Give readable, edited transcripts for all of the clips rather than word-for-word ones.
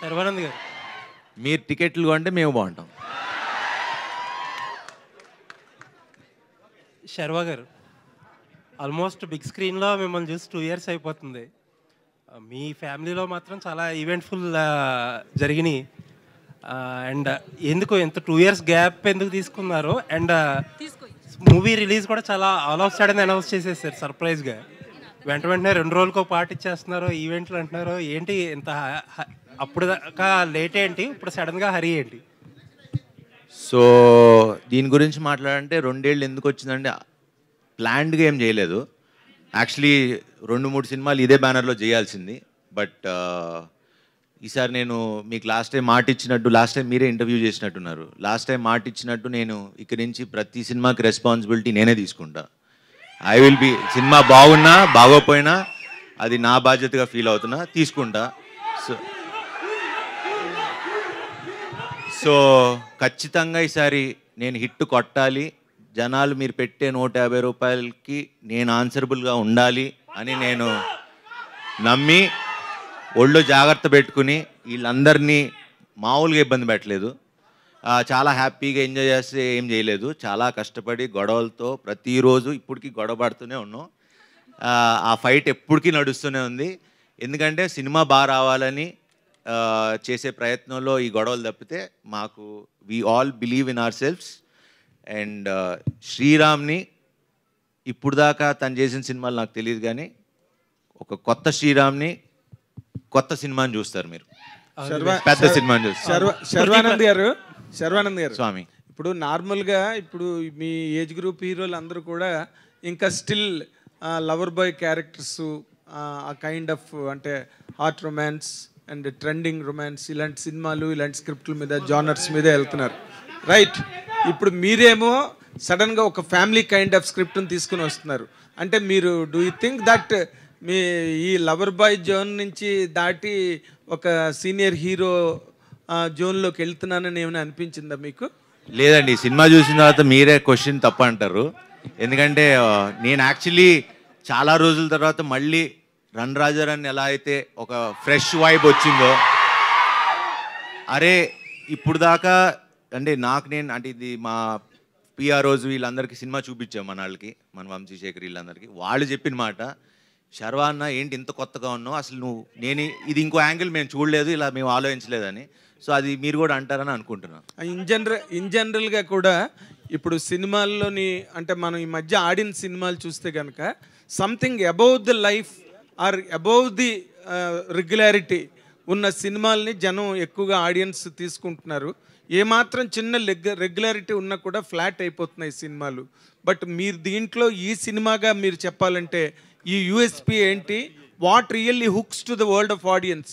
శర్వానంద్ గారు, మీరు టికెట్లు కొంటే మేము బాగుంటాం. శర్వా గారు, ఆల్మోస్ట్ బిగ్ స్క్రీన్లో మిమ్మల్ని చూసి 2 years అయిపోతుంది. మీ ఫ్యామిలీలో మాత్రం చాలా ఈవెంట్ఫుల్ జరిగినాయి. అండ్ ఎందుకు ఎంత 2 years గ్యాప్ ఎందుకు తీసుకున్నారు? అండ్ మూవీ రిలీజ్ కూడా చాలా ఆల్ ఆఫ్ సడన్ అనౌన్స్ చేసేసారు సర్ప్రైజ్గా. వెంటనే 2 రోజులకో పాట ఇచ్చేస్తున్నారు, ఈవెంట్లు అంటున్నారు. ఏంటి ఇంత అప్పుడు దాకా లేట్ ఏంటి, ఇప్పుడు సడన్గా హరి ఏంటి? సో దీని గురించి మాట్లాడంటే 2 ఏళ్ళు ఎందుకు వచ్చిందంటే ప్లాన్డ్గా ఏం చేయలేదు. యాక్చువల్లీ 2-3 సినిమాలు ఇదే బ్యానర్లో చేయాల్సింది. బట్ ఈసారి నేను మీకు లాస్ట్ టైం మాట ఇచ్చినట్టు, లాస్ట్ టైం మీరే ఇంటర్వ్యూ చేసినట్టున్నారు, లాస్ట్ టైం మాట ఇచ్చినట్టు నేను ఇక్కడి నుంచి ప్రతి సినిమాకి రెస్పాన్సిబిలిటీ నేనే తీసుకుంటా. ఐ విల్ బి, సినిమా బాగున్నా బాగోపోయినా అది నా బాధ్యతగా ఫీల్ అవుతున్నా, తీసుకుంటా. సో ఖచ్చితంగా ఈసారి నేను హిట్ కొట్టాలి, జనాలు మీరు పెట్టే 150 రూపాయలకి నేను ఆన్సరబుల్గా ఉండాలి అని నేను నమ్మి ఒళ్ళు జాగ్రత్త పెట్టుకుని వీళ్ళందరినీ మామూలుగా ఇబ్బంది పెట్టలేదు. చాలా హ్యాపీగా ఎంజాయ్ చేస్తే ఏం చేయలేదు. చాలా కష్టపడి గొడవలతో ప్రతిరోజు ఇప్పటికీ గొడవ పడుతూనే ఉన్నాం. ఆ ఫైట్ ఎప్పటికీ నడుస్తూనే ఉంది. ఎందుకంటే సినిమా బాగా రావాలని చేసే ప్రయత్నంలో ఈ గొడవలు తప్పితే మాకు we all believe in our selves. And శ్రీరామ్ని ఇప్పుడు దాకా తను చేసిన సినిమాలు నాకు తెలియదు, కానీ ఒక కొత్త శ్రీరామ్ని, కొత్త సినిమాని చూస్తారు మీరు, పెద్ద సినిమాని చూస్తారు. శర్వానంద్ గారు స్వామి, ఇప్పుడు నార్మల్గా ఇప్పుడు మీ ఏజ్ గ్రూప్ హీరోలు అందరూ కూడా ఇంకా స్టిల్ లవర్ బాయ్ క్యారెక్టర్స్, ఆ కైండ్ ఆఫ్ అంటే heart romance and trending romance ఇలాంటి సినిమాలు, ఇలాంటి స్క్రిప్ట్ల మీద, జానర్స్ మీద వెళ్తున్నారు, రైట్? ఇప్పుడు మీరేమో సడన్గా ఒక ఫ్యామిలీ కైండ్ ఆఫ్ స్క్రిప్ట్ని తీసుకుని వస్తున్నారు. అంటే మీరు డూ యూ థింక్ దట్ మీ ఈ లవర్ బాయ్ జోన్ నుంచి దాటి ఒక సీనియర్ హీరో జోన్లోకి వెళ్తున్నానని ఏమైనా అనిపించిందా మీకు? లేదండి, సినిమా చూసిన తర్వాత మీరే క్వశ్చన్ తప్ప అంటారు. ఎందుకంటే నేను యాక్చువల్లీ చాలా రోజుల తర్వాత మళ్ళీ రన్ రాజారాన్ని ఎలా అయితే ఒక ఫ్రెష్ వైబ్ వచ్చిందో, అరే ఇప్పుడు దాకా అంటే అంటే ఇది మా పిఆర్ఓస్ వీళ్ళందరికీ సినిమా చూపించాం, మన వాళ్ళకి, మన వంశీశేఖర్ వీళ్ళందరికీ. వాళ్ళు చెప్పిన మాట, శర్వా అన్న ఏంటి ఇంత కొత్తగా ఉన్నావు, అసలు నేను ఇది ఇంకో యాంగిల్ మేము చూడలేదు, ఇలా మేము ఆలోచించలేదని. సో అది మీరు కూడా అంటారని అనుకుంటున్నాను. ఇన్ జనరల్గా కూడా ఇప్పుడు సినిమాల్లోని అంటే మనం ఈ మధ్య ఆడిన సినిమాలు చూస్తే కనుక something above the life or above the regularity ఉన్న సినిమాల్ని జనం ఎక్కువగా ఆడియన్స్ తీసుకుంటున్నారు. ఏమాత్రం చిన్న రెగ్యులారిటీ ఉన్నా కూడా ఫ్లాట్ అయిపోతున్నాయి సినిమాలు. బట్ మీరు దీంట్లో ఈ సినిమాగా మీరు చెప్పాలంటే ఈ యూఎస్పీ ఏంటి? What really hooks to the world of audience?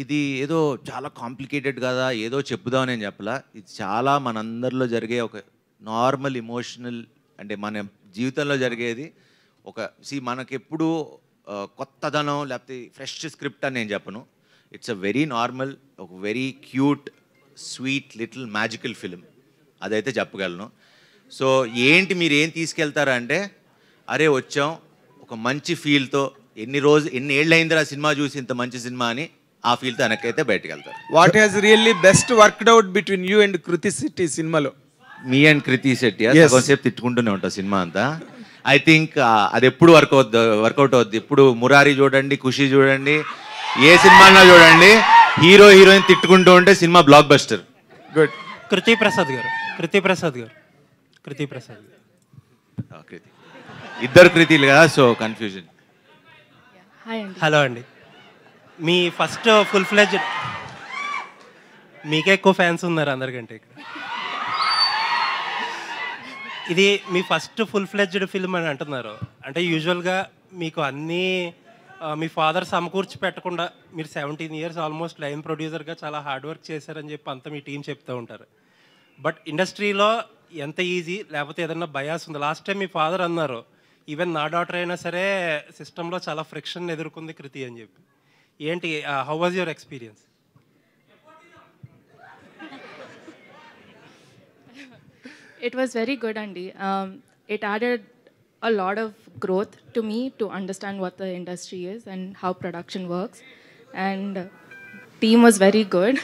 ఇది ఏదో చాలా కాంప్లికేటెడ్ కదా, ఏదో చెప్పుదామని నేను చెప్పలా. ఇది చాలా మనందరిలో జరిగే ఒక నార్మల్ ఇమోషనల్, అంటే మన జీవితంలో జరిగేది. మనకెప్పుడు కొత్తదనం లేకపోతే ఫ్రెష్ స్క్రిప్ట్ అని నేను చెప్పను. ఇట్స్ అ వెరీ నార్మల్, ఒక very cute, sweet, little magical film, అదైతే చెప్పగలను. సో ఏంటి మీరు ఏం తీసుకెళ్తారా అంటే, అరే వచ్చాం ఒక మంచి ఫీల్తో, ఎన్ని ఏళ్ళు అయిందిరా సినిమా చూసి ఇంత మంచి సినిమా అని, ఆ ఫీల్తో వెనకైతే బయటకు వెళ్తారు. What has really best worked out between you and Krithi Shetty సినిమాలో? మీ అండ్ కృతి శెట్టి కొంతసేపు తిట్టుకుంటూనే ఉంటాం సినిమా అంతా. ఐ థింక్ అది ఎప్పుడు వర్కౌట్ అవుద్ది. ఇప్పుడు మురారి చూడండి, ఖుషి చూడండి, ఏ సినిమాలో చూడండి, హీరో హీరోయిన్ తిట్టుకుంటూ ఉంటే సినిమా బ్లాక్ బస్టర్. గుడ్. కృతి ప్రసాద్ గారు ఇద్దరు కృతిలు కదా, సో కన్ఫ్యూజన్. హలో అండి, మీ ఫస్ట్ ఫుల్ ఫ్లెడ్జ్డ్, మీకే ఎక్కువ ఫ్యాన్స్ ఉన్నారు అందరికంటే ఇక్కడ. ఇది మీ ఫస్ట్ ఫుల్ ఫ్లెడ్జ్డ్ ఫిల్మ్ అని అంటున్నారు. అంటే యూజువల్గా మీకు అన్నీ మీ ఫాదర్ సమకూర్చి పెట్టకుండా మీరు 17 years ఆల్మోస్ట్ లైన్ ప్రొడ్యూసర్గా చాలా హార్డ్ వర్క్ చేశారని చెప్పి అంతా మీ టీం చెప్తూ ఉంటారు. బట్ ఇండస్ట్రీలో ఎంత ఈజీ, లేకపోతే ఏదన్నా బయాస్ ఉంది? లాస్ట్ టైం మీ ఫాదర్ అన్నారు, ఈవెన్ నా డాటర్ అయినా సరే సిస్టంలో చాలా ఫ్రిక్షన్ ఎదుర్కొంది కృతి అని చెప్పి. ఏంటి, how was your experience? It was very good, Andy. It added a lot of growth to me to understand what the industry is and how production works. And team was very good.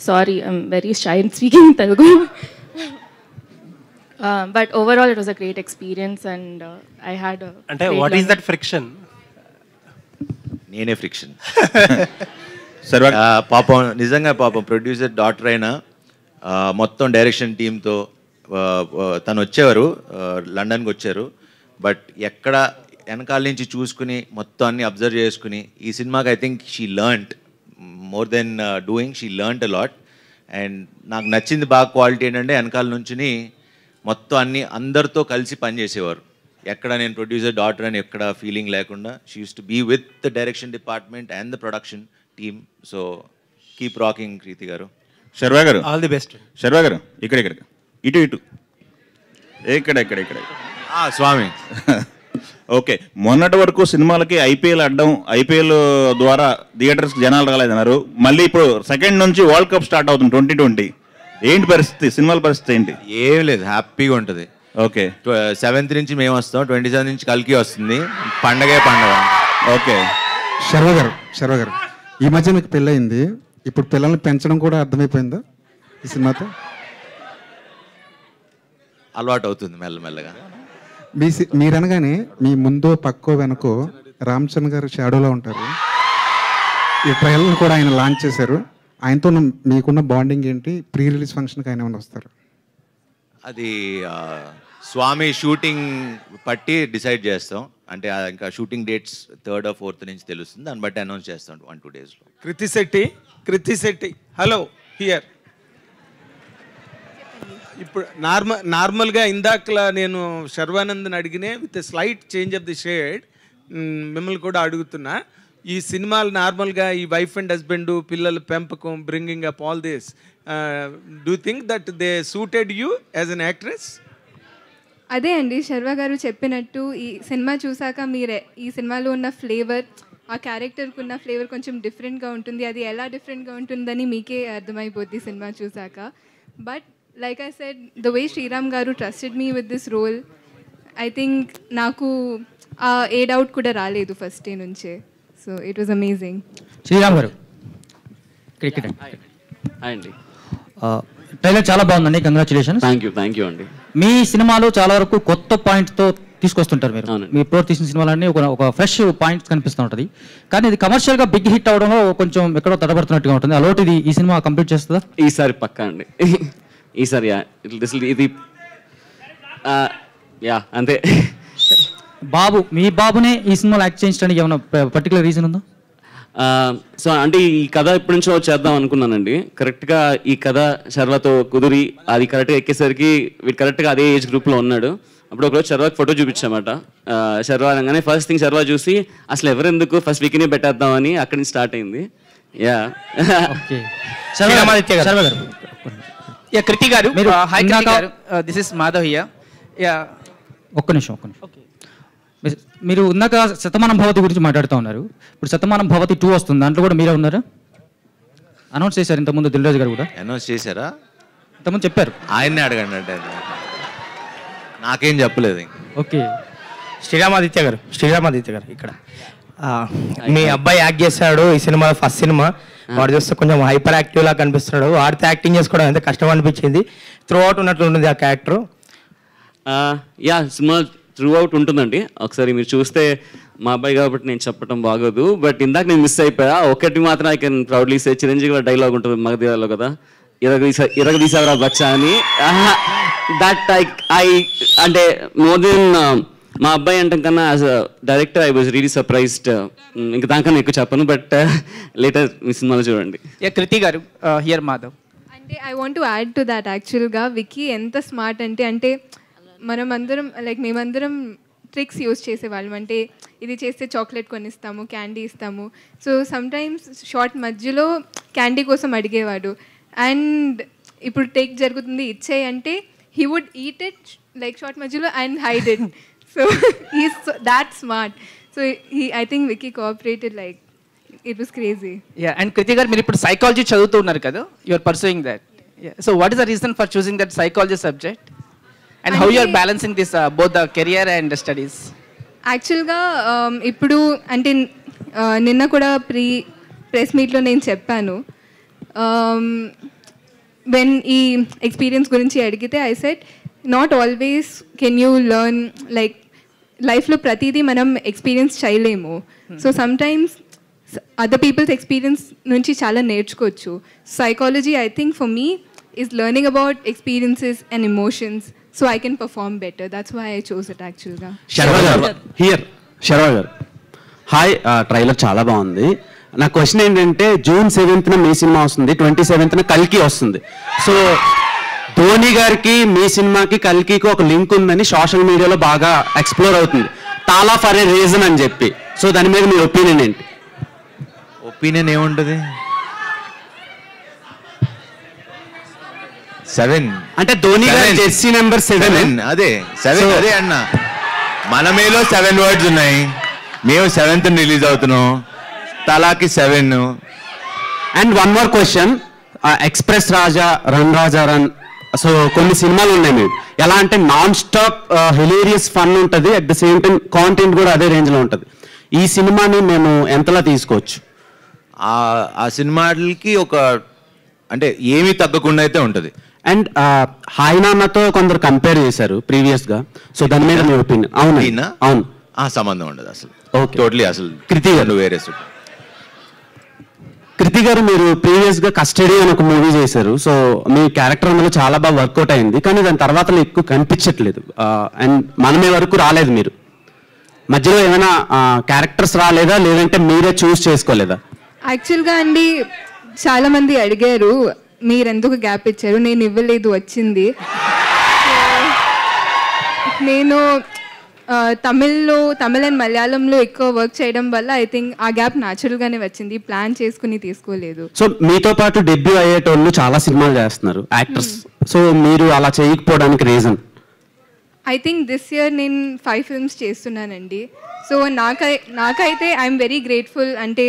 Sorry, I'm very shy in speaking Telugu. But overall, it was a great experience, and I had a. అంటే great what is learning. That friction? నేనే friction. పాపం నిజంగా పాపం producer doctor అయినా మొత్తం direction టీంతో తను వచ్చేవారు, లండన్కి వచ్చారు. బట్ ఎక్కడ వెనకాల నుంచి చూసుకుని మొత్తం అన్ని అబ్జర్వ్ చేసుకుని ఈ సినిమాకి I think she learned more than doing, she learned a lot. And నాకు నచ్చింది బాగా క్వాలిటీ ఏంటంటే వెనకాల నుంచి మొత్తం అన్ని అందరితో కలిసి పనిచేసేవారు. ఎక్కడ నేను ప్రొడ్యూసర్ డాటర్ అని ఎక్కడ ఫీలింగ్ లేకుండా she uses to be with the direction department and the production team. So keep rocking Krithi garu. Sharwa గారు, ఆల్ ది బెస్ట్. శర్వా గారు ఇక్కడ ఇటు ఇక్కడ స్వామి. ఓకే, మొన్నటి వరకు సినిమాలకి ఐపీఎల్ అడ్డం, ఐపీఎల్ ద్వారా థియేటర్స్కి జనాలు రాలేదన్నారు. మళ్ళీ ఇప్పుడు సెకండ్ నుంచి వరల్డ్ కప్ స్టార్ట్ అవుతుంది 2020. ఏంటి పరిస్థితి, సినిమాల పరిస్థితి ఏంటి? ఏం లేదు, హ్యాపీగా ఉంటుంది. ఓకే, 7th నుంచి మేము వస్తాం, 27 నుంచి కల్కి వస్తుంది. పండగే పండగ. ఓకే. శర్వ గారు ఈ మధ్య మీకు పెళ్ళయింది, ఇప్పుడు పిల్లల్ని పెంచడం కూడా అర్థమైపోయిందా ఈ సినిమాతో? అలవాటు అవుతుంది మెల్లమెల్లగా. మీరనగానే మీ ముందో పక్కో వెనకో రామ్ చరణ్ గారు షాడోలో ఉంటారు. ఈ ట్రయల్ని కూడా ఆయన లాంచ్ చేశారు. ఆయనతో మీకున్న బాండింగ్ ఏంటి? ప్రీ రిలీజ్ ఫంక్షన్కి ఆయన ఏమైనా వస్తారు? అది స్వామి షూటింగ్ పట్టి డిసైడ్ చేస్తాం. అంటే ఇంకా shooting dates 3rd or 4th నుంచి తెలుస్తుంది, దాన్ని బట్టి అనౌన్స్ చేస్తాం 1-2 daysలో. Krithi Shetty hello here. ఇప్పుడు నార్మల్గా ఇందాకలా నేను శర్వానంద్ని అడిగినే with slight change of the shade మిమ్మల్ని కూడా అడుగుతున్నా. ఈ సినిమాలు నార్మల్గా ఈ వైఫ్ అండ్ హస్బెండ్ పిల్లల పెంపకం, bringing up all this, do think that they suited you as an actress? అదే అండి, శర్వ గారు చెప్పినట్టు ఈ సినిమా చూసాక మీరే ఈ సినిమాలో ఉన్న ఫ్లేవర్, ఆ క్యారెక్టర్కి ఉన్న ఫ్లేవర్ కొంచెం డిఫరెంట్గా ఉంటుంది. అది ఎలా డిఫరెంట్గా ఉంటుందని మీకే అర్థమైపోద్ది సినిమా చూసాక. But like I said, the way Sriram garu trusted me with this role, I think నాకు ఏ డౌట్ కూడా రాలేదు ఫస్ట్ డే నుంచే. So it was amazing. Sriram garu ఇక్కడ అండి, ట్రైలర్ చాలా బాగుందండి, కంగ్రాచులేషన్స్. థ్యాంక్ యూ అండి. మీ సినిమాలో చాలా వరకు కొత్త పాయింట్తో తీసుకొస్తుంటారు మీరు. అవునండి. మీ ఇప్పుడు తీసిన సినిమాలన్నీ ఒక ఫ్రెష్ పాయింట్స్ కనిపిస్తూ ఉంటుంది. కానీ ఇది కమర్షియల్గా బిగ్ హిట్ అవడంలో కొంచెం ఎక్కడో తడబడుతున్నట్టుగా ఉంటుంది. అలాంటిది ఈ సినిమా కంప్లీట్ చేస్తుందా? ఈసారి పక్కా అండి. ఈసారి ఇది అంతే. మీ బాబునే ఈ సినిమాలో యాక్ట్ చేయించడానికి ఏమైనా పర్టికులర్ రీజన్ ఉందా? సో అంటే ఈ కథ ఇప్పటి నుంచో చేద్దాం అనుకున్నానండి. కరెక్ట్గా ఈ కథ శర్వాతో కుదిరి అది కరెక్ట్గా ఎక్కేసరికి వీడు కరెక్ట్గా అదే ఏజ్ గ్రూప్లో ఉన్నాడు. అప్పుడు ఒకరోజు శర్వాకి ఫోటో చూపించామాట. శర్వా అనగానే ఫస్ట్ థింగ్ శర్వా చూసి అసలు ఎవరెందుకు ఫస్ట్ వీక్నే పెట్టేద్దామని అక్కడి నుంచి స్టార్ట్ అయింది. కృతి గారు, హాయ్ కృతి గారు, దిస్ ఇస్ మాధవ్ హియర్. ఒక్క నిమిషం. మీరు ఉన్నాక శతమానం భవతి గురించి మాట్లాడుతూ ఉన్నారు. ఇప్పుడు శతమానం భవతి 2 వస్తుంది, దాంట్లో కూడా మీరే ఉన్నారా? అనౌన్స్ చేశారు ఇంతకుముందు, దిల్రాజు గారు కూడా అనౌన్స్ చేశారా? ఇంతకుముందు చెప్పారు. ఆయన్నే అడగండి అంటే నాకేం చెప్పలేదు. ఓకే. శ్రీరామాదిత్య గారు ఇక్కడ మీ అబ్బాయి యాక్ట్ చేశాడు ఈ సినిమా, ఫస్ట్ సినిమా. వాడు చూస్తే కొంచెం హైపర్ యాక్టివ్ లా కనిపిస్తున్నాడు. వాడితో యాక్టింగ్ చేసుకోవడం ఎంత కష్టం అనిపించింది. త్రూ అవుట్ ఉన్నట్లు ఉంటుంది ఆ క్యారెక్టర్. సినిమా త్రూ అవుట్ ఉంటుందండి. ఒకసారి మీరు చూస్తే, మా అబ్బాయి కాబట్టి నేను చెప్పడం బాగోదు, బట్ ఇందాక నేను మిస్ అయిపోయా. ఒకటి మాత్రం I can proudly say, Chiranjeevi dialogue ఉంటుంది మగధీరాలో కదా, ఇరగదీసావరా బచ్చా అని. దట్ ఐ అంటే మోర్ దెన్ మా అబ్బాయి అంటే కన్నా as a director I was really surprised. ఇంకా దానికన్నా ఎక్కువ చెప్పను, బట్ లేటర్ మీ సినిమాలో చూడండి. కృతి గారు హియర్ మాధవ్. అంటే I want to add to that. యాక్చువల్గా విక్కీ ఎంత స్మార్ట్ అంటే మేమందరం ట్రిక్స్ యూజ్ చేసేవాళ్ళం. అంటే ఇది చేస్తే చాక్లెట్ కొనిస్తాము, క్యాండీ ఇస్తాము. సో సమ్టైమ్స్ షార్ట్ మధ్యలో క్యాండీ కోసం అడిగేవాడు. అండ్ ఇప్పుడు టేక్ జరుగుతుంది ఇచ్చేయి అంటే he would eat it like shot మధ్యలో and hide it. So he's that smart. So I think Vicky cooperated like it was crazy. And Krithi garu, మీరు ఇప్పుడు సైకాలజీ చదువుతూ ఉన్నారు కదా, you are pursuing that. So what is the reason for choosing that psychology subject? And how you are balancing this both the career and the studies? యాక్చువల్గా ఇప్పుడు అంటే నిన్న కూడా ప్రెస్ మీట్లో నేను చెప్పాను. వెన్ ఈ ఎక్స్పీరియన్స్ గురించి అడిగితే I said not always can you learn, like లైఫ్లో ప్రతిదీ మనం ఎక్స్పీరియన్స్ చేయలేము. So sometimes other peoples experience నుంచి చాలా నేర్చుకోవచ్చు. Psychology I think for me is learning about experiences and emotions so I can perform better. That's why I chose it యాక్చువల్గా. శర్వా గారు hi, trailer చాలా బాగుంది. నా క్వశ్చన్ ఏంటంటే June 7th మీ cinema వస్తుంది, 27th కల్కి వస్తుంది. సో ధోని గారికి మీ సినిమాకి కల్కికి ఒక లింక్ ఉందని సోషల్ మీడియాలో బాగా ఎక్స్ప్లోర్ అవుతుంది, తాలా ఫర్ ఏ రీజన్ అని చెప్పి. సో దాని మీద మీ ఒపీనియన్ ఏంటి? ఒపీనియన్ ఏముంటుంది? 7 అంటే ధోని గారి జెర్సీ నెంబర్ 7. అదే 7 అదే అన్న. మన మేలో 7 వర్డ్స్ ఉన్నాయి, మేము 7th రిలీజ్ అవుతున్నాం, తలాకి 7. And one more question, express Raja, run Raja run, so కొన్ని సినిమాలు ఉన్నాయి మీరు ఎలా అంటే నాన్ స్టాప్ హిలేరియస్ ఫన్ ఉంటుంది, at the same time content కూడా అదే రేంజ్లో ఉంటుంది. ఈ సినిమాని మేము ఎంతలా తీసుకోవచ్చు? ఆ సినిమాలకి ఒక అంటే ఏమీ తగ్గకుండా అయితే ఉంటుంది. అండ్ హాయ్ నాన్నతో కొందరు కంపేర్ చేశారు ప్రీవియస్గా, సో దాని మీద మీ ఒపీనియన్? అవునా? అవును, ఆ సంబంధం ఉండదు అసలు. ఓకే, టోటలీ అసలు కృతి గారు వేరే. కృతి గారు మీరు ప్రీవియస్గా కస్టడీ అని ఒక మూవీ చేశారు, సో మీ క్యారెక్టర్ అందులో చాలా బాగా వర్కౌట్ అయింది, కానీ దాని తర్వాత ఎక్కువ కనిపించట్లేదు అండ్ మనమే వరకు రాలేదు. మీరు మధ్యలో ఏమైనా క్యారెక్టర్స్ రాలేదా, లేదంటే మీరే చూస్ చేసుకోలేదా? యాక్చువల్గా అండి చాలామంది అడిగారు మీరు ఎందుకు గ్యాప్ ఇచ్చారు, నేను ఇవ్వలేదు, వచ్చింది. నేను తమిళ్ అండ్ మలయాళంలో ఎక్కువ వర్క్ చేయడం వల్ల ఐ థింక్ ఆ గ్యాప్ న్యాచురల్గానే వచ్చింది, ప్లాన్ చేసుకుని తీసుకోలేదు. సో మీతో పాటు డెబ్యూ అయ్యేటోళ్ళు చాలా సినిమాలు చేస్తున్నారు యాక్టర్స్, సో మీరు అలా చేయకపోవడానికి reason? I think this year నేను 5 films చేస్తున్నానండి. సో నాకైతే ఐఎమ్ వెరీ గ్రేట్ఫుల్. అంటే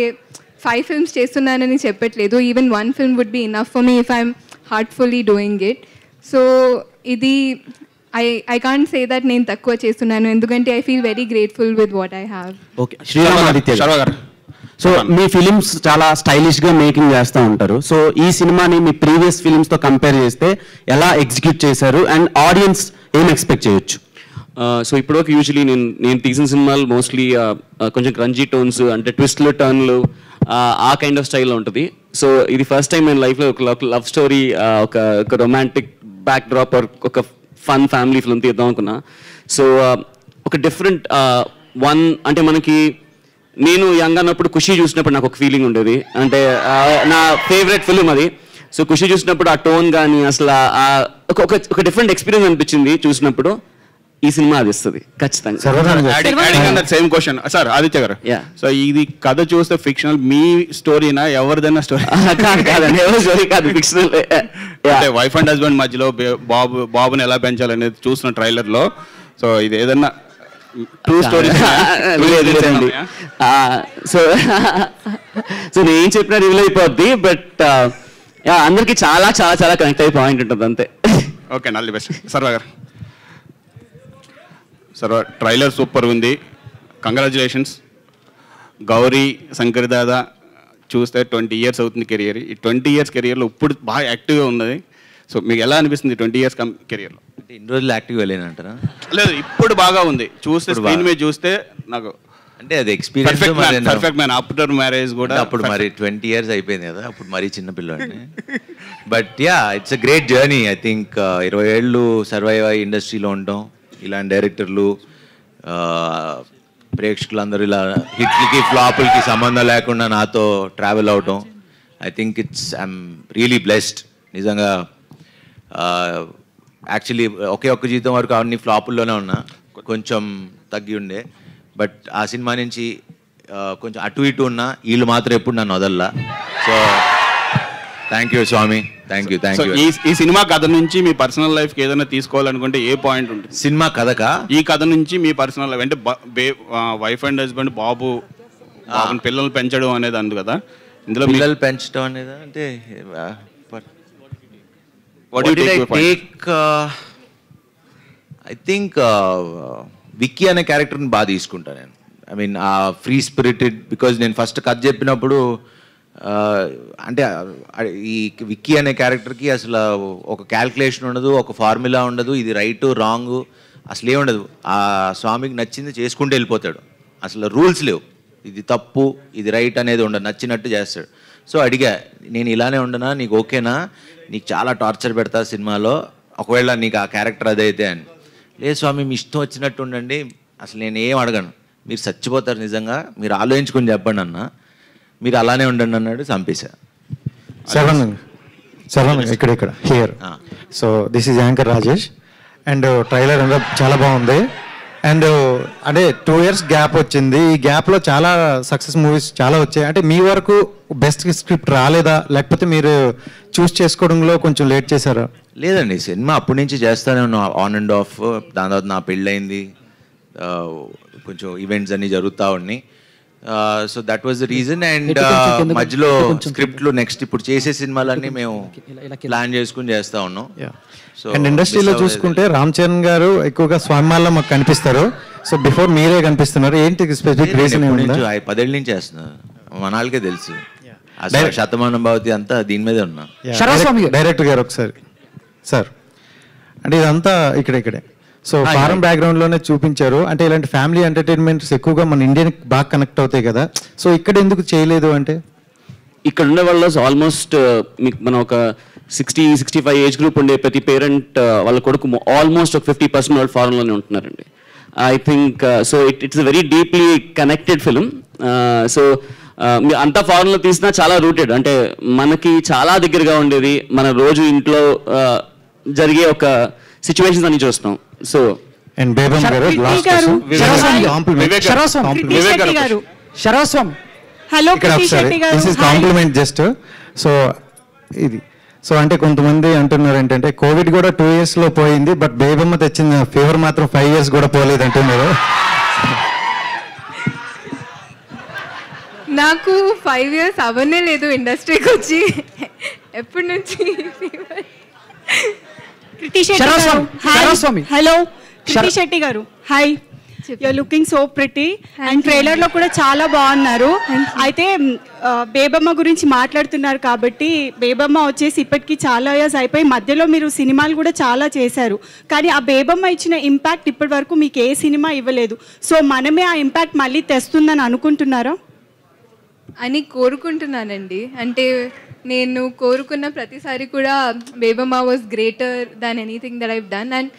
5 films చేస్తున్నానని చెప్పట్లేదు, even 1 film would be enough for me if I'm heartfully doing it. So ఇది I can't say that నేను తక్కువ చేస్తున్నాను, ఎందుకంటే I feel very grateful with what I have. Okay, Sharwa garu, so me films చాలా స్టైలిష్గా మేకింగ్ చేస్తూ ఉంటారు, సో ఈ సినిమాని మీ ప్రీవియస్ ఫిలిమ్స్తో కంపేర్ చేస్తే ఎలా ఎగ్జిక్యూట్ చేశారు అండ్ ఆడియన్స్ ఏం ఎక్స్పెక్ట్ చేయొచ్చు? సో ఇప్పటివరకు యూజువలీ నేను తీసిన సినిమాలు మోస్ట్లీ కొంచెం క్రంజీ టోన్స్, అంటే ట్విస్ట్లు, టర్న్లు, ఆ కైండ్ ఆఫ్ స్టైల్లో ఉంటుంది. సో ఇది ఫస్ట్ టైం నేను లైఫ్లో ఒక లవ్ స్టోరీ, ఒక రొమాంటిక్ బ్యాక్ డ్రాప్, ఒక ఫన్ ఫ్యామిలీ ఫిల్మ్ తీద్దాం అనుకున్నా. సో ఒక డిఫరెంట్ వన్, అంటే మనకి నేను యంగ్ అన్నప్పుడు ఖుషి చూసినప్పుడు నాకు ఒక ఫీలింగ్ ఉండేది, అంటే నా ఫేవరెట్ ఫిల్మ్ అది. సో ఖుషి చూసినప్పుడు ఆ టోన్ కానీ అసలు ఒక డిఫరెంట్ ఎక్స్పీరియన్స్ అనిపించింది చూసినప్పుడు. ఈ సినిమా అది ఇస్తుంది ఖచ్చితంగా. సేమ్ క్వశ్చన్ సార్ ఆదిత్య గారు. సో ఇది కథ చూస్తే ఫిక్షనల్, మీ స్టోరీనా ఎవరిదైనా స్టోరీ? కాదండి, ఎవరి స్టోరీ కాదు, ఫిక్షనల్. అంటే వైఫ్ అండ్ హస్బెండ్ మధ్యలో బాబుని ఎలా పెంచాలనేది చూసిన ట్రైలర్ లో. సో ఇది ఏదన్నా ట్రూ స్టోరీ? సో నేను చెప్పిన రివీల్ అయిపోద్ది, బట్ అందరికి చాలా చాలా చాలా కనెక్ట్ అయ్యే పాయింట్ ఉంటుంది అంతే. Okay, all the best. Sarva garu. Sarva, trailer super ఉంది, కంగ్రాచులేషన్స్. గౌరీ శంకర్ దాదా చూస్తే 20 years అవుతుంది కెరియర్. ఈ 20 years కెరియర్లో ఇప్పుడు బాగా యాక్టివ్గా ఉన్నది. సో మీకు ఎలా అనిపిస్తుంది 20 years కెరియర్లో? అంటే ఇన్ని రోజులు యాక్టివ్గా లేనంటారా? లేదు, ఇప్పుడు బాగా ఉంది. చూస్తే స్క్రీన్ మీద చూస్తే నాకు అంటే అది experience. Perfect man. After marriage కూడా అప్పుడు మరి 20 years అయిపోయింది కదా, అప్పుడు మరీ చిన్నపిల్లాడిని. But ya, it's a great journey. I think 20 ఏళ్ళు సర్వైవ్ అయ్యి ఇండస్ట్రీలో ఉండటం, ఇలాంటి డైరెక్టర్లు, ప్రేక్షకులందరూ ఇలా హిట్లకి ఫ్లాపులకి సంబంధం లేకుండా నాతో ట్రావెల్ అవటం, I think I'm really blessed నిజంగా. యాక్చువల్లీ ఒక్క జీతం వరకు అన్ని ఫ్లాపుల్లోనే ఉన్నా, కొంచెం తగ్గి ఉండే. బట్ ఆ సినిమా నుంచి కొంచెం అటు ఇటు ఉన్నా, వీళ్ళు మాత్రం ఎప్పుడు నన్ను వదల్లా. So thank you Swami, thank you. ఈ సినిమా కథ నుంచి మీ పర్సనల్ లైఫ్కి ఏదైనా తీసుకోవాలనుకుంటే ఏ పాయింట్ ఉంటుంది? సినిమా కథకా? ఈ కథ నుంచి మీ పర్సనల్ లైఫ్ అంటే వైఫ్ అండ్ హస్బెండ్, బాబుని పిల్లలు పెంచడం అనేది అందు కదా, ఇందులో పిల్లలు పెంచడం అనేది అంటే ఐ థింక్ విక్కీ అనే క్యారెక్టర్ని బాగా తీసుకుంటాను నేను. ఐ మీన్ ఆ ఫ్రీ స్పిరిటెడ్, బికాజ్ నేను ఫస్ట్ కథ చెప్పినప్పుడు అంటే ఈ విక్కీ అనే క్యారెక్టర్కి అసలు ఒక క్యాల్కులేషన్ ఉండదు, ఒక ఫార్ములా ఉండదు, ఇది రైటు రాంగు అసలు ఏముండదు. ఆ స్వామికి నచ్చింది చేసుకుంటూ వెళ్ళిపోతాడు, అసలు రూల్స్ లేవు, ఇది తప్పు ఇది రైట్ అనేది ఉండదు, నచ్చినట్టు చేస్తాడు. సో అడిగా, నేను ఇలానే ఉండనా, నీకు ఓకేనా, నీకు చాలా టార్చర్ పెడతా సినిమాలో ఒకవేళ నీకు ఆ క్యారెక్టర్ అదైతే అని. లేదు స్వామి మీ ఇష్టం వచ్చినట్టు ఉండండి, అసలు నేను ఏం అడగను, మీరు చచ్చిపోతారు నిజంగా, మీరు ఆలోచించుకొని చెప్పండి అన్న, మీరు అలానే ఉండండి అన్నాడు. చంపేశా. శరవణ్ ఇక్కడ here. So this is anchor Rajesh and trailer అంతా చాలా బాగుంది. అండ్ అంటే 2 years గ్యాప్ వచ్చింది, ఈ గ్యాప్లో చాలా సక్సెస్ మూవీస్ చాలా వచ్చాయి. అంటే మీ వరకు బెస్ట్ స్క్రిప్ట్ రాలేదా, లేకపోతే మీరు చూస్ చేసుకోవడంలో కొంచెం లేట్ చేశారా? లేదండి, సినిమా అప్పటి నుంచి చేస్తానే ఉన్నాం, ఆన్ అండ్ ఆఫ్. దాని తర్వాత నా పెళ్ళయింది, కొంచెం ఈవెంట్స్ అన్నీ జరుగుతూ ఉన్నాయి. So that was the reason. And మధ్యలో స్క్రిప్ట్లు నెక్స్ట్ ఇప్పుడు చేసే సినిమాలన్నీ మేము ప్లాన్ చేసుకుని చేస్తూ ఉన్నాం. సో అండ్ ఇండస్ట్రీలో చూసుకుంటే రామ్ చరణ్ గారు ఎక్కువగా స్వామిమాల్లో మాకు కనిపిస్తారు. సో బిఫోర్ మీరే కనిపిస్తున్నారు, ఏంటి స్పెసిఫిక్ రీజన్? 10 ఏళ్ళ నుంచి చేస్తున్నారు, మనాళ్ళకే తెలుసు. అసలు శతమానం భవతి అంతా దీని మీదే ఉన్నా. డైరెక్టర్ గారు ఒకసారి సార్, అంటే ఇదంతా ఇక్కడే సో ఫారెన్ బ్యాక్గ్రౌండ్లోనే చూపించారు. అంటే ఇలాంటి ఫ్యామిలీ ఎంటర్టైన్మెంట్స్ ఎక్కువగా మన ఇండియన్కి బాగా కనెక్ట్ అవుతాయి కదా, సో ఇక్కడ ఎందుకు చేయలేదు? అంటే ఇక్కడ ఉండే వాళ్ళు ఆల్మోస్ట్ మీకు మనం ఒక 60-65 ఏజ్ గ్రూప్ ఉండే ప్రతి పేరెంట్ వాళ్ళ కొడుకు ఆల్మోస్ట్ ఒక 50% వాళ్ళు ఫారెన్లోనే ఉంటున్నారండి. I think so it's very deeply connected film. So అంతా ఫారెన్లో తీసినా చాలా రూటెడ్, అంటే మనకి చాలా దగ్గరగా ఉండేది, మన రోజు ఇంట్లో జరిగే ఒక సిచ్యువేషన్స్ అన్ని చూస్తాం. సో అండ్ బేబమ్ గారు కాంప్లిమెంట్ జస్ట్. సో ఇది సో అంటే కొంతమంది అంటున్నారు ఏంటంటే కోవిడ్ కూడా 2 years లో పోయింది, బట్ బేబమ్మ తెచ్చిన ఫీవర్ మాత్రం 5 years కూడా పోలేదు అంటున్నారు. నాకు 5 years అవనే లేదు ఇండస్ట్రీకి వచ్చి, ఎప్పటి నుంచి hello Krithi Shetty garu, hi, you're looking so pretty and ట్రైలర్లో కూడా చాలా బాగున్నారు. అయితే బేబమ్మ గురించి మాట్లాడుతున్నారు కాబట్టి, బేబమ్మ వచ్చేసి ఇప్పటికీ చాలా ఇయర్స్ అయిపోయి మధ్యలో మీరు సినిమాలు కూడా చాలా చేశారు, కానీ ఆ బేబమ్మ ఇచ్చిన ఇంపాక్ట్ ఇప్పటి వరకు మీకు ఏ సినిమా ఇవ్వలేదు. సో మనమే ఆ ఇంపాక్ట్ మళ్ళీ తెస్తుందని అనుకుంటున్నారా అని కోరుకుంటున్నానండి. అంటే నేను కోరుకున్న ప్రతిసారి కూడా Bebamma was greater than anything that I've done. And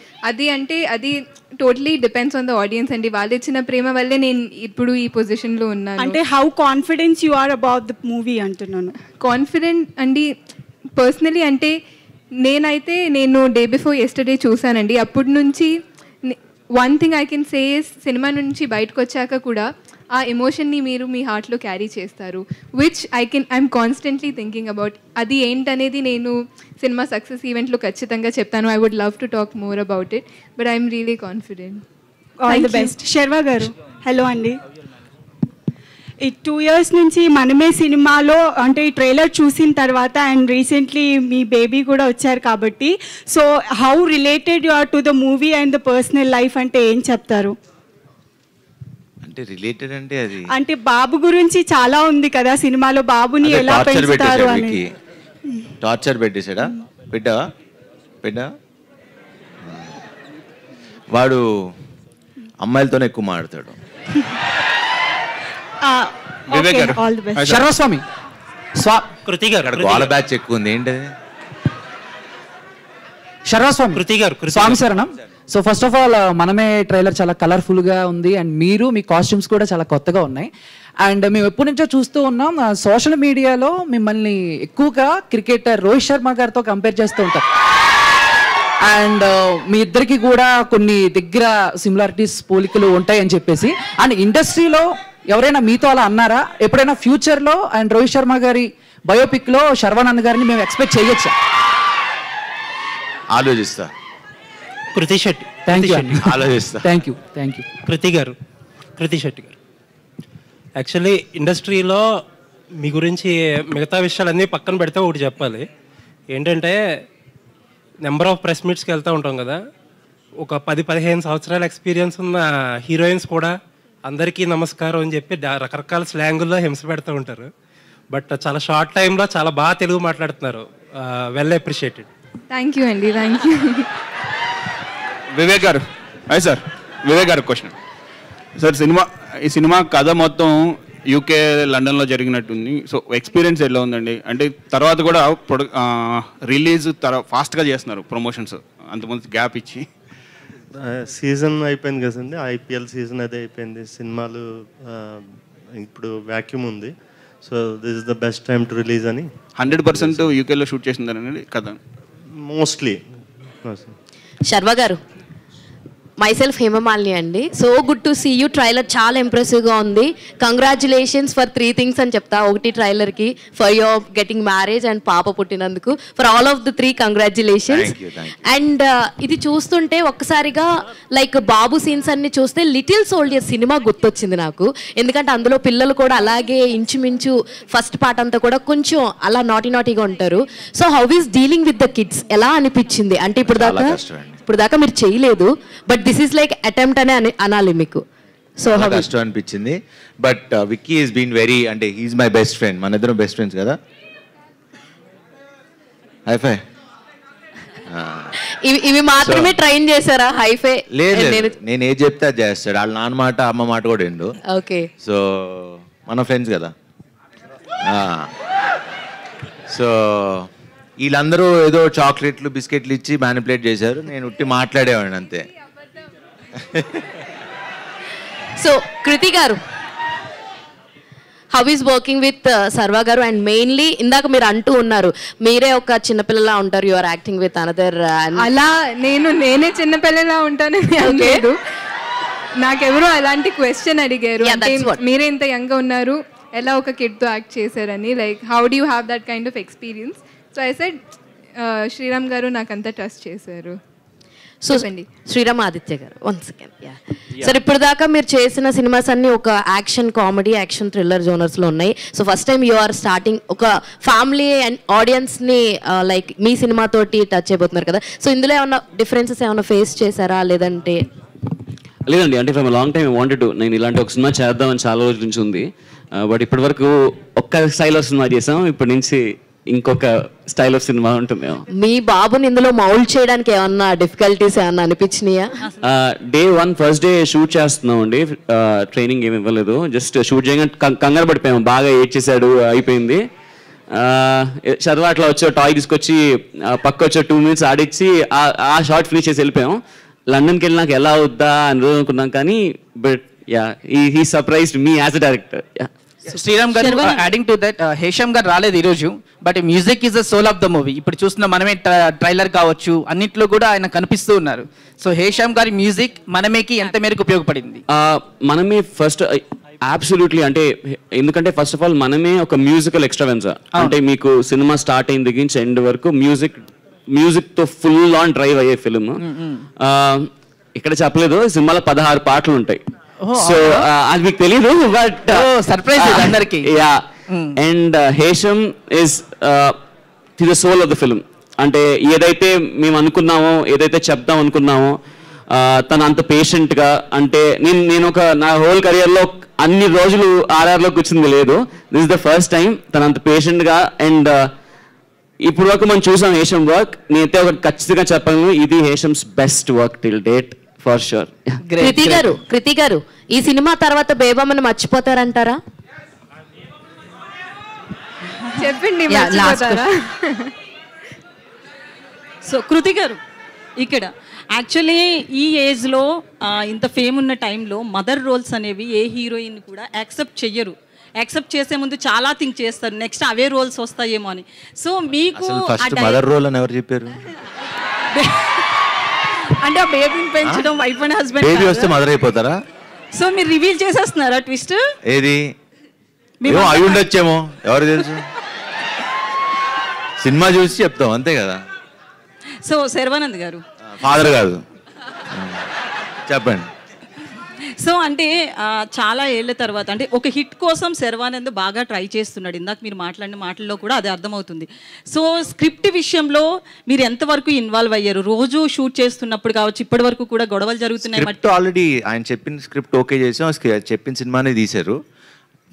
అది totally depends on the audience అండి, వాళ్ళు ఇచ్చిన ప్రేమ వల్లే నేను ఇప్పుడు ఈ పొజిషన్లో ఉన్నాను. అంటే how confidence you are about the movie అంటున్నాను. కాన్ఫిడెంట్ అండి పర్సనలీ, అంటే నేను డే బిఫోర్ ఎస్టర్డే చూసానండి, అప్పటి నుంచి one thing I can say cinema నుంచి బయటకు వచ్చాక కూడా ఆ ఎమోషన్ని మీరు మీ హార్ట్లో క్యారీ చేస్తారు, which I'm constantly thinking about. అది ఏంటనేది నేను సినిమా సక్సెస్ ఈవెంట్లో ఖచ్చితంగా చెప్తాను. I would love to talk more about it, but I'm really confident. All the best. Sharwa garu, hello అండి. ఈ 2 years నుంచి మనమే సినిమాలో అంటే ఈ ట్రైలర్ చూసిన తర్వాత అండ్ రీసెంట్లీ మీ బేబీ కూడా వచ్చారు కాబట్టి, so how related you are to the movie and the personal life అంటే ఏం చెప్తారు? అంటే రిలేటెడ్ అంటే అది అంటే బాబు గురించి చాలా ఉంది కదా సినిమాలో, బాబుని ఎలా పెంచుతారు అని. టార్చర్ పెట్టేశాడా? పెట్టా వాడు అమ్మాయిలతోనే ఎక్కువ మాట్లాడతాడు. శర్వస్వామి కృతి గారు వాళ్ళ బ్యాచ్ ఎక్కువ ఉంది ఏంటి? శర్వస్వామి కృతి గారు స్వామి శరణం. So first of all Manamey trailer చాలా కలర్ఫుల్గా ఉంది అండ్ మీ కాస్ట్యూమ్స్ కూడా చాలా కొత్తగా ఉన్నాయి. అండ్ మేము ఎప్పటి నుంచో చూస్తూ ఉన్నాం, సోషల్ మీడియాలో మిమ్మల్ని ఎక్కువగా క్రికెటర్ రోహిత్ శర్మ గారితో కంపేర్ చేస్తూ ఉంటారు. అండ్ మీ ఇద్దరికి కూడా కొన్ని దగ్గర సిమిలారిటీస్ పోలికలు ఉంటాయని చెప్పేసి, అండ్ ఇండస్ట్రీలో ఎవరైనా మీతో అలా అన్నారా ఎప్పుడైనా ఫ్యూచర్లో? అండ్ రోహిత్ శర్మ గారి బయోపిక్లో శర్వానంద్ గారిని మేము ఎక్స్పెక్ట్ చేయొచ్చా? ఆలోచిస్తా. కృతి శెట్టి. ఆలోచిస్తా. Thank you. కృతి శెట్టి గారు, యాక్చువల్లీ ఇండస్ట్రీలో మీ గురించి మిగతా విషయాలన్నీ పక్కన పెడితే ఒకటి చెప్పాలి. ఏంటంటే నెంబర్ ఆఫ్ ప్రెస్ మీట్స్కి వెళ్తూ ఉంటాం కదా, ఒక 10-15 సంవత్సరాల ఎక్స్పీరియన్స్ ఉన్న హీరోయిన్స్ కూడా అందరికీ నమస్కారం అని చెప్పి రకరకాల స్లాంగుల్లో హింస పెడుతూ ఉంటారు. బట్ చాలా షార్ట్ టైంలో చాలా బాగా తెలుగు మాట్లాడుతున్నారు. Well appreciated. థ్యాంక్ యూ అండి, థ్యాంక్ యూ. వివేక్ గారు, అయ్యి సార్, వివేక్ గారు క్వశ్చన్ సార్. ఈ సినిమా కథ మొత్తం యూకే లండన్లో జరిగినట్టుంది. సో ఎక్స్పీరియన్స్ ఎలా ఉందండి? అంటే తర్వాత కూడా రిలీజ్ ఫాస్ట్గా చేస్తున్నారు ప్రమోషన్స్, అంతమంది గ్యాప్ ఇచ్చి. సీజన్ అయిపోయింది కదండి, ఐపీఎల్ సీజన్ అదే అయిపోయింది. సినిమాలు ఇప్పుడు వ్యాక్యూమ్ ఉంది. So this is the best time to release అని 100% యూకేలో షూట్ చేసిందనండి కథ మోస్ట్లీ. శర్వ గారు, మైసెల్ఫ్ హేమమాలిని అండి. So good to see you. Trailer చాలా ఇంప్రెసివ్గా ఉంది. కంగ్రాచులేషన్స్ ఫర్ 3 things అని చెప్తా. ఒకటి ట్రైలర్కి for your getting marriage and పాప పుట్టినందుకు. For all of the 3 congratulations. And ఇది చూస్తుంటే ఒక్కసారిగా లైక్ బాబు సీన్స్ అన్ని చూస్తే లిటిల్ సోల్జర్ సినిమా గుర్తొచ్చింది నాకు. ఎందుకంటే అందులో పిల్లలు కూడా అలాగే ఇంచుమించు ఫస్ట్ పార్ట్ అంతా కూడా కొంచెం అలా నాటీగా ఉంటారు. So how is dealing with the kids ఎలా అనిపించింది? అంటే ఇప్పుడు దాకా మీరు చేయలేదు, but this is like attempt అనే అనాలి మీకు. సో కష్టం అనిపించింది. But Vicky is been very, అంటే హీఈస్ మై బెస్ట్ ఫ్రెండ్. మన ఇద్దరం బెస్ట్ ఫ్రెండ్స్ కదా. హైఫై ఇవి మాత్రమే ట్రైన్ చేశారా? హైఫై లేదు, నేను ఏది చెప్తే అది చేస్తాడు. వాళ్ళ నాన్న మాట అమ్మ మాట కూడా ఎండు. ఓకే, సో మన ఫ్రెండ్స్ కదా. సో వీళ్ళందరూ ఏదో చాక్లెట్లు బిస్కెట్లు ఇచ్చి మ్యానిపులేట్ చేశారు. నేను ఉట్టి మాట్లాడేవాడిని అంతే. సో కృతి గారు, హౌ ఈస్ వర్కింగ్ విత్ సర్వా గారు? అండ్ మెయిన్లీ ఇందాక మీరు అంటూ ఉన్నారు మీరే ఒక చిన్నపిల్లలా ఉంటారు, you are acting with another. అలా నేనే చిన్నపిల్లలా ఉంటానని అనలేదు. నాకెవరో అలాంటి క్వశ్చన్ అడిగారు, అంటే మీరే ఇంత యంగ్ ఉన్నారు, ఎలా ఒక కిడ్తో యాక్ట్ చేశారని. Like how do you have that kind of experience? So I said Sriram garu నాకంతా ట్రస్ట్ చేశారు. సో శ్రీరామ్ ఆదిత్య గారు, 1 second. సార్, ఇప్పుడు దాకా మీరు చేసిన సినిమాస్ అన్ని ఒక యాక్షన్ కామెడీ, యాక్షన్ థ్రిల్లర్ జోనర్స్లో ఉన్నాయి. So first time you are starting ఒక ఫ్యామిలీ అండ్ ఆడియన్స్ని లైక్ మీ సినిమాతోటి టచ్ అయిపోతున్నారు కదా. సో ఇందులో ఏమన్నా డిఫరెన్సెస్ ఏమైనా ఫేస్ చేశారా? లేదంటే లేదండి, అంటే from long time wanted to, నేను ఇలాంటి ఒక సినిమా చేద్దామని చాలా రోజుల నుంచి ఉంది. బట్ ఇప్పటి వరకు ఒక్క స్టైల్ ఆఫ్ సినిమా చేసాం, ఇప్పటి నుంచి ఇంకొక స్టైల్ ఆఫ్ సినిమా ఉంటుంది. మీ బాబుని ఇందులో మౌల్డ్ చేయడానికి ఏమన్నా డిఫికల్టీస్ ఏమన్నా అనిపించినాయా? డే 1 ఫస్ట్ డే షూట్ చేస్తున్నాం అండి. ట్రైనింగ్ ఏమి ఇవ్వలేదు, జస్ట్ షూట్ చేయగానే కంగారు పడిపోయాము. బాగా ఏడ్ చేశాడు, అయిపోయింది. చదువు అట్లా వచ్చి టాయ్ తీసుకొచ్చి పక్క వచ్చి 2 minutes ఆడిచ్చి ఆ షార్ట్ ఫినిష్ చేసి వెళ్ళిపోయాం. లండన్కి వెళ్ళినాక ఎలా అవుద్దా అని రోజు అనుకున్నాం, కానీ but he surprised me as a director. Sriram garu, adding to that, Hesham garu రాలేదు ఈరోజు, but music is the soul of the movie. ఇప్పుడు చూస్తున్న మనమే ట్రైలర్ కావచ్చు, అన్నిట్లో కూడా ఆయన కనిపిస్తూ ఉన్నారు. సో హేషమ్ గారి మ్యూజిక్ మనమేకి ఎంత మేరకు ఉపయోగపడింది? మనమే ఫస్ట్ అబ్సల్యూట్లీ, అంటే ఎందుకంటే ఫస్ట్ ఆఫ్ ఆల్ మనమే ఒక మ్యూజికల్ ఎక్స్ట్రావెన్సా. అంటే మీకు సినిమా స్టార్ట్ అయిన దగ్గర నుంచి ఎండ్ వరకు మ్యూజిక్ తో ఫుల్ ఆన్ డ్రైవ్ అయ్యే ఫిల్మ్. ఇక్కడ చెప్పలేదు, సినిమాలో 16 పాటలు ఉంటాయి. సో అది మీకు తెలీదు, బట్ సర్ప్రైజ్ అందరికి. And Hesham is the soul of the film. అంటే ఏదైతే మేము అనుకున్నామో, ఏదైతే చెప్దాం అనుకున్నామో, తను అంత పేషెంట్గా, అంటే నేను నా హోల్ కెరియర్లో అన్ని రోజులు ఆర్ఆర్లో కూర్చుంది లేదు. This is the first time తను అంత పేషెంట్గా. అండ్ ఇప్పుడు వరకు మనం చూసాం హేషమ్ వర్క్. నేనైతే ఒక ఖచ్చితంగా చెప్పాను, ఇది Hesham's best work till date for sure. Krithi garu, ఈ సినిమా తర్వాత బేబమ్మని మర్చిపోతారంటారా? చెప్పండి. సో కృతి గారు, ఇక్కడ యాక్చువల్లీ ఈ ఏజ్లో ఇంత ఫేమ్ ఉన్న టైంలో మదర్ రోల్స్ అనేవి ఏ హీరోయిన్ కూడా యాక్సెప్ట్ చెయ్యరు. యాక్సెప్ట్ చేసే ముందు చాలా థింక్ చేస్తారు, నెక్స్ట్ అవే రోల్స్ వస్తాయేమో అని. సో మీకు మదర్ రోల్ అని ఎవరు చెప్పారు? అంటే ఆ బేబీని పెంచడం, వైఫ్ అండ్ హస్బెండ్, బేబీ వస్తే మదర్ అయిపోతారా? సో మీరు రివీల్ చేసేస్తున్నారా ట్విస్ట్? ఏది అయి ఉండొచ్చేమో, ఎవరు తెలుసు. సినిమా చూసి చెప్తాం అంతే కదా. సో శర్వానంద్ గారు, ఫాదర్ కాదు, చెప్పండి. సో అంటే చాలా ఏళ్ళ తర్వాత అంటే ఒక హిట్ కోసం శర్వానంద్ బాగా ట్రై చేస్తున్నాడు. ఇందాక మీరు మాట్లాడిన మాటల్లో కూడా అది అర్థమవుతుంది. సో స్క్రిప్ట్ విషయంలో మీరు ఎంతవరకు ఇన్వాల్వ్ అయ్యారు? రోజు షూట్ చేస్తున్నప్పుడు కావచ్చు, ఇప్పటి వరకు కూడా గొడవలు జరుగుతున్నాయి. ఆల్రెడీ ఆయన చెప్పిన స్క్రిప్ట్ ఓకే చేసాం, చెప్పిన సినిమానే తీశారు.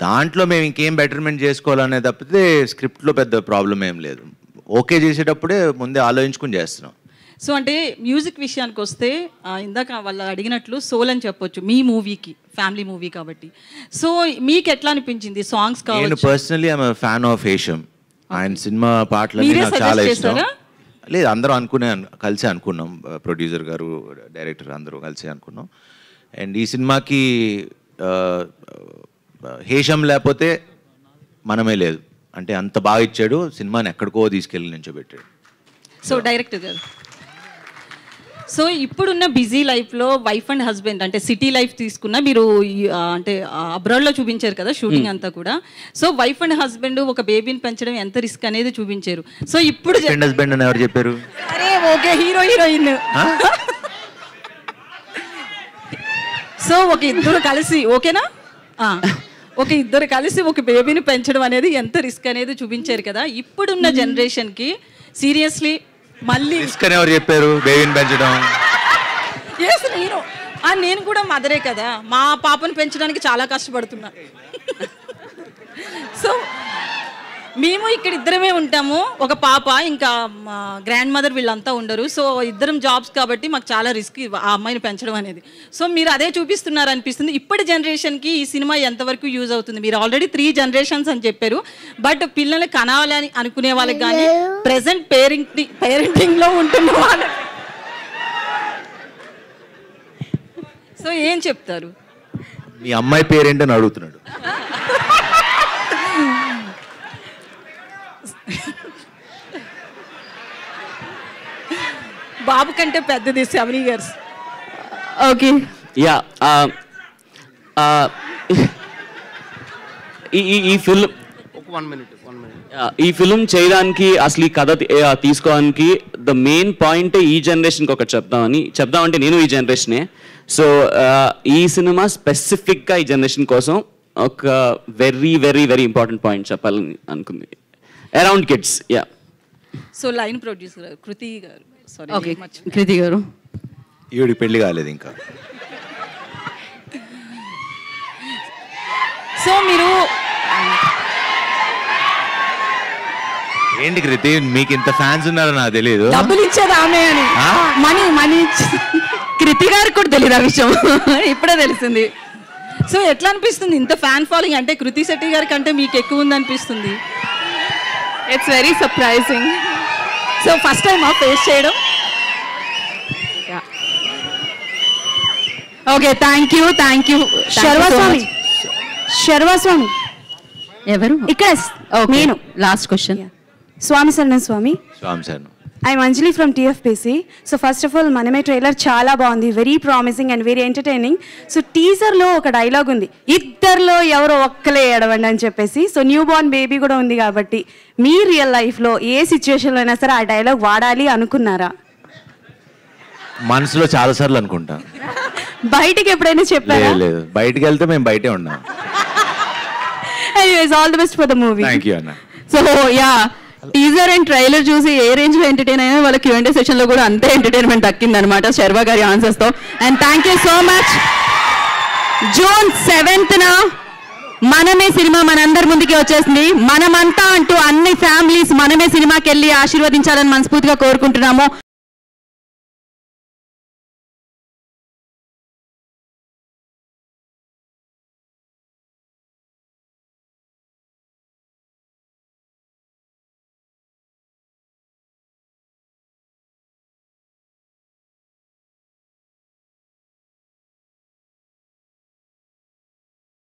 దాంట్లో మేము ఇంకేం బెటర్మెంట్ చేసుకోవాలనే తప్పితే స్క్రిప్ట్లో పెద్ద ప్రాబ్లం ఏం లేదు. ఓకే చేసేటప్పుడే ముందే ఆలోచించుకుని చేస్తున్నాం. సో అంటే మ్యూజిక్ విషయానికి వస్తే ఇందాక వాళ్ళు అడిగినట్లు సోల్ అని చెప్పొచ్చు మీ మూవీకి, ఫ్యామిలీ మూవీ కాబట్టి. సో మీకు ఎట్లా అనిపించింది సాంగ్స్ నేను కావచ్చు? Personally I'm fan of Hesham. ఆయన సినిమా పాటలన్నీ నాకు చాలా ఇష్టం. లేదు, అందరం కలిసి అనుకున్నాం, ప్రొడ్యూసర్ గారు, డైరెక్టర్ అందరూ కలిసి అనుకున్నాం. అండ్ ఈ సినిమాకి హేషం లేకపోతే మనమే లేదు. అంటే అంత బాగా ఇచ్చాడు, సినిమాని ఎక్కడికో తీసుకెళ్ళి నించోబెట్టాడు. సో డైరెక్టర్ గారు, సో ఇప్పుడున్న బిజీ లైఫ్లో వైఫ్ అండ్ హస్బెండ్ అంటే సిటీ లైఫ్ తీసుకున్న మీరు అంటే అబ్రాడ్లో చూపించారు కదా షూటింగ్ అంతా కూడా. సో వైఫ్ అండ్ హస్బెండ్ ఒక బేబీని పెంచడం ఎంత రిస్క్ అనేది చూపించారు. సో ఇప్పుడు హస్బెండ్ అని ఎవరు చెప్పారు? అరే ఓకే, హీరో హీరోయిన్. సో ఒక ఇద్దరు కలిసి ఓకేనా, ఒక ఇద్దరు కలిసి ఒక బేబీని పెంచడం అనేది ఎంత రిస్క్ అనేది చూపించారు కదా. ఇప్పుడున్న జనరేషన్కి సీరియస్లీ మళ్ళీ రిస్క్ అని ఎవరు చెప్పారు బేబీని పెంచడం? నేను కూడా మదరే కదా, మా పాపను పెంచడానికి చాలా కష్టపడుతున్నా. సో మేము ఇక్కడ ఇద్దరమే ఉంటాము, ఒక పాప, ఇంకా మా గ్రాండ్ మదర్ వీళ్ళంతా ఉండరు. సో ఇద్దరం జాబ్స్ కాబట్టి మాకు చాలా రిస్క్ ఆ అమ్మాయిని పెంచడం అనేది. సో మీరు అదే చూపిస్తున్నారు అనిపిస్తుంది. ఇప్పటి జనరేషన్కి ఈ సినిమా ఎంతవరకు యూజ్ అవుతుంది? మీరు ఆల్రెడీ 3 generations అని చెప్పారు, బట్ పిల్లల్ని కనాలని అనుకునే వాళ్ళకి కానీ ప్రెసెంట్ పేరెంటింగ్లో ఉంటున్న వాళ్ళకి సో ఏం చెప్తారు? మీ అమ్మాయి పేరేంటని అడుగుతున్నాడు. బాబు కంటే పెద్దది 7 years. ఓకే యా, ఈ ఫిల్మ్ ఈ ఫిల్మ్ చేయడానికి అసలు ఈ కథ తీసుకోవడానికి ద మెయిన్ పాయింట్ ఈ జనరేషన్కి ఒకటి చెప్దామంటే నేను ఈ జనరేషనే. సో ఈ సినిమా స్పెసిఫిక్గా ఈ జనరేషన్ కోసం ఒక very very very important point చెప్పాలని అనుకుంది, around kids. Ya. So line producer Krithi garu. Okay కృతి గారు. ఈవిడికి పెళ్లి కాలేదు ఇంకా. సో మీరు ఏంటి కృతి, మీకు ఇంత ఫ్యాన్స్ ఉన్నారో నాకు తెలియదు. డబ్బులు ఇచ్చేది ఆమె అని, మనీ కృతి గారికి కూడా తెలియదు ఆ విషయం, ఇప్పుడే తెలిసింది. సో ఎట్లా అనిపిస్తుంది ఇంత ఫ్యాన్ ఫాలోయింగ్? అంటే కృతి శెట్టి గారి కంటే మీకు ఎక్కువ ఉంది అనిపిస్తుంది. It's very surprising. So first time face చేయడం. Okay, thank you. శర్వాస్వామి ఎవరు ఇక్కడ? నేను. Last question. స్వామి శరణం స్వామి. I'm Anjali from TFPC. So first of all Manamey trailer చాలా బాగుంది, very promising and very entertaining. So టీజర్లో ఒక డైలాగ్ ఉంది, ఇద్దరిలో ఎవరో ఒక్కలే ఏడవండి అని చెప్పేసి. సో న్యూ బోర్న్ బేబీ కూడా ఉంది కాబట్టి మీ రియల్ లైఫ్లో ఏ సిచ్యువేషన్లో అయినా సరే ఆ డైలాగ్ వాడాలి అనుకున్నారా? మనసులో చాలా సార్లు అనుకుంటా. బయటికి ఎప్పుడైనా చెప్పారా? లేదు, బయటికి వెళ్తే మేము బయటే ఉన్నాం. Anyways, all the best for the movie. Thank you అన్న. So ya, teaser and trailer చూసి ఏ రేంజ్ లో ఎంటర్టైన్ అయ్యో వాళ్ళ Q&A సెషన్ లో కూడా అంతే ఎంటర్టైన్మెంట్ దక్కింది అనమాట శర్వా గారి ఆన్సర్స్ తో. And thank you so much. June 7th మనమే సినిమా మనందరి ముందుకి వచ్చేసింది. మనమంతా అంటూ అన్ని ఫ్యామిలీస్ మనమే సినిమాకి వెళ్ళి ఆశీర్వదించాలని మనస్ఫూర్తిగా కోరుకుంటున్నాము.